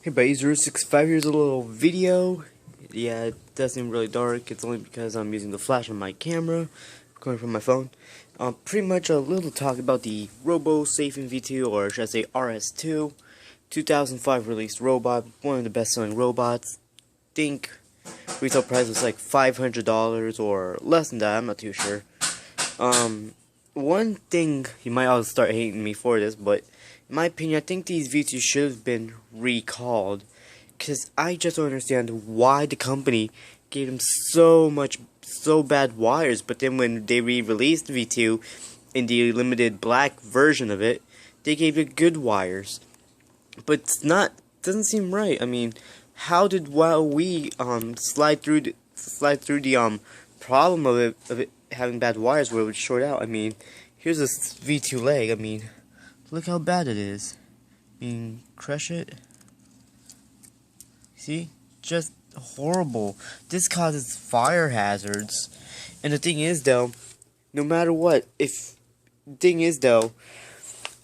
Hey buddies, 065 here's a little video. Yeah, it does seem really dark. It's only because I'm using the flash on my camera, recording from my phone. Pretty much a little talk about the Robosapien V2, or should I say RS2, 2005 released robot, one of the best-selling robots. Think retail price was like $500 or less than that. I'm not too sure. One thing you might all start hating me for this, but in my opinion, I think these V2s should have been recalled, because I just don't understand why the company gave them so bad wires, but then when they re-released V2 in the limited black version of it, they gave it good wires. But it's not, doesn't seem right. I mean, how did WowWee slide through the problem of it having bad wires where it would short out? I mean, here's this V2 leg. I mean, look how bad it is. I mean, crush it. See? Just horrible. This causes fire hazards. And the thing is, though, no matter what,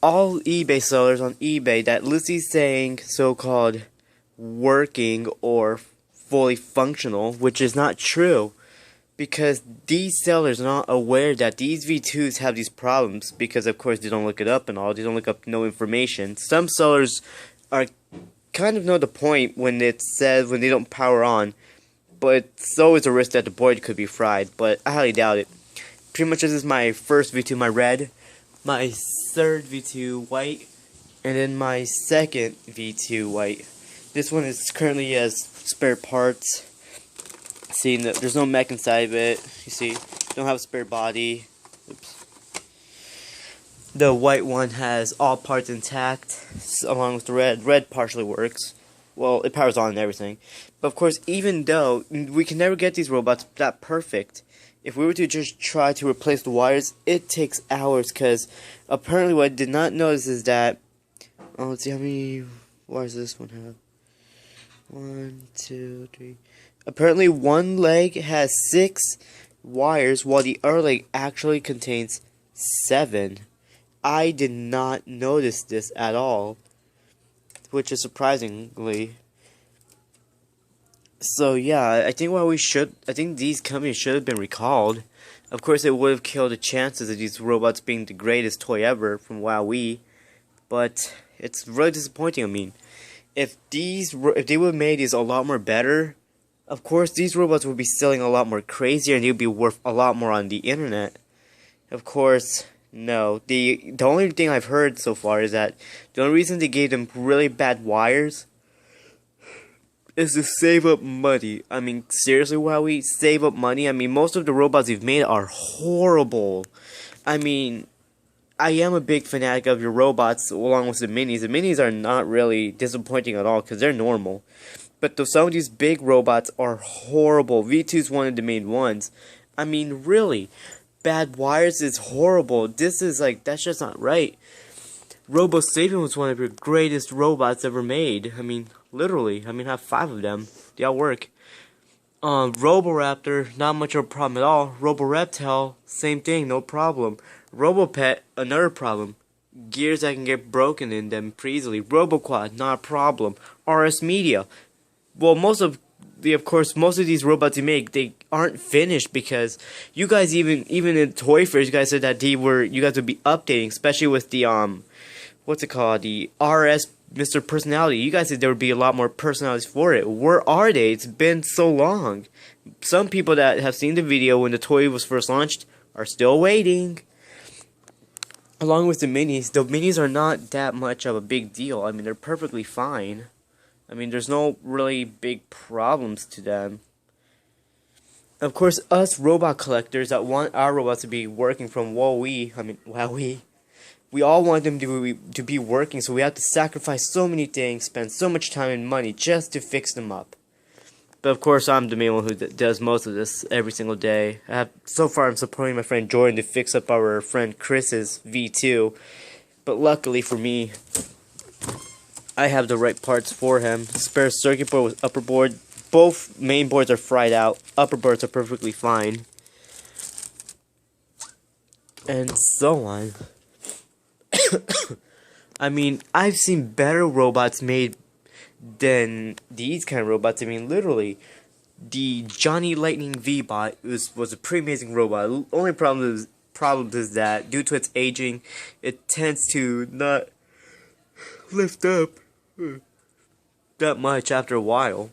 all eBay sellers on eBay that Lucy's saying so-called working or fully functional, which is not true, because these sellers are not aware that these V2s have these problems, because of course they don't look it up and all, they don't look up no information. Some sellers are kind of know the point when it says when they don't power on, but it's always a risk that the board could be fried, but I highly doubt it. Pretty much this is my first V2, my red, my third V2 white, and then my second V2 white. This one is currently has spare parts. See, there's no mech inside of it. You see, don't have a spare body. Oops. The white one has all parts intact, along with the red. Red partially works. Well, it powers on and everything. But of course, even though we can never get these robots that perfect, if we were to just try to replace the wires, it takes hours, because apparently what I did not notice is that, let's see how many wires does this one have. 1, 2, 3. Apparently one leg has 6 wires, while the other leg actually contains 7. I did not notice this at all, which is surprisingly. So yeah, I think these companies should have been recalled. Of course, it would have killed the chances of these robots being the greatest toy ever from WowWee, but it's really disappointing. I mean, if they would have made these a lot more better, of course these robots would be selling a lot more crazier and they would be worth a lot more on the internet. Of course, no. The only thing I've heard so far is that the only reason they gave them really bad wires is to save up money. I mean, seriously, WowWee, save up money? I mean, most of the robots you've made are horrible. I mean, I am a big fanatic of your robots along with the minis. The minis are not really disappointing at all because they're normal. But some of these big robots are horrible. V2's one of the main ones. I mean, really, bad wires is horrible. This is like, that's just not right. Robosapien was one of your greatest robots ever made. I mean, literally. I mean, I have 5 of them. They all work. Roboraptor, not much of a problem at all. Roboreptile, same thing, no problem. Robopet, another problem. Gears that can get broken in them pretty easily. Roboquad, not a problem. RS Media. Well, most of these robots you make, they aren't finished, because you guys even in Toy Fairs, you guys said that you guys would be updating, especially with the what's it called, the RS Mr. Personality. You guys said there would be a lot more personalities for it. Where are they? It's been so long. Some people that have seen the video when the toy was first launched are still waiting. Along with the minis are not that much of a big deal. I mean, they're perfectly fine. I mean, there's no really big problems to them. Of course, us robot collectors that want our robots to be working from WowWee, we all want them to be working, so we have to sacrifice so many things, spend so much time and money just to fix them up. But of course, I'm the main one who does most of this every single day. So far, I'm supporting my friend Jordan to fix up our friend Chris's V2, but luckily for me, I have the right parts for him. Spare circuit board with upper board. Both main boards are fried out. Upper boards are perfectly fine. And so on. I mean, I've seen better robots made than these kind of robots. I mean, literally, the Johnny Lightning V-Bot was a pretty amazing robot. The only problem is that due to its aging, it tends to not lift up that much after a while.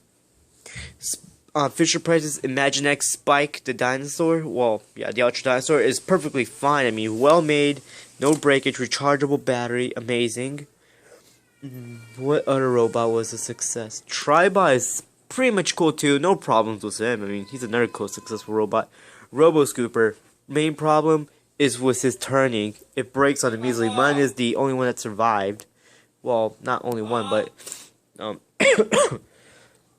Fisher Price's Imaginext Spike the dinosaur, well, yeah, the Ultra Dinosaur is perfectly fine. I mean, well made, no breakage, rechargeable battery, amazing. What other robot was a success? Tribot is pretty much cool too, no problems with him. I mean, he's another cool, successful robot. Roboscooper, main problem is with his turning. It breaks on him easily. Mine is the only one that survived. Well, not only one, but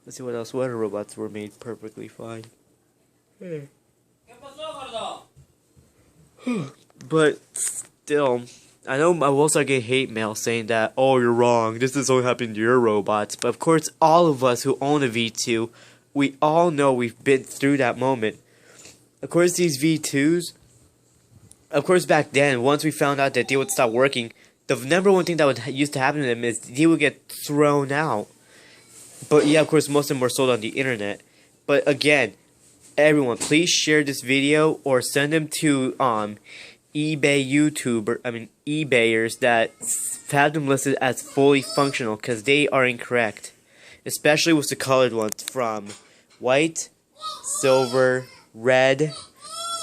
let's see what else. What other robots were made perfectly fine? But still, I know I will start getting hate mail saying that, oh, you're wrong, this is only happening to your robots. But of course, all of us who own a V2, we all know we've been through that moment. Of course, these V2s, of course, back then, once we found out that they would stop working, the number one thing that would used to happen to them is they would get thrown out. But yeah, of course, most of them were sold on the internet. But again, everyone, please share this video or send them to eBayers that have them listed as fully functional, because they are incorrect, especially with the colored ones from white, silver, red,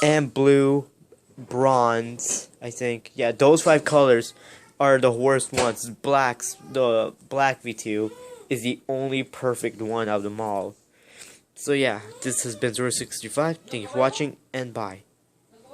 and blue, bronze. I think, yeah, those 5 colors are the worst ones. The black V2 is the only perfect one of them all. So yeah, this has been 065. Thank you for watching, and bye.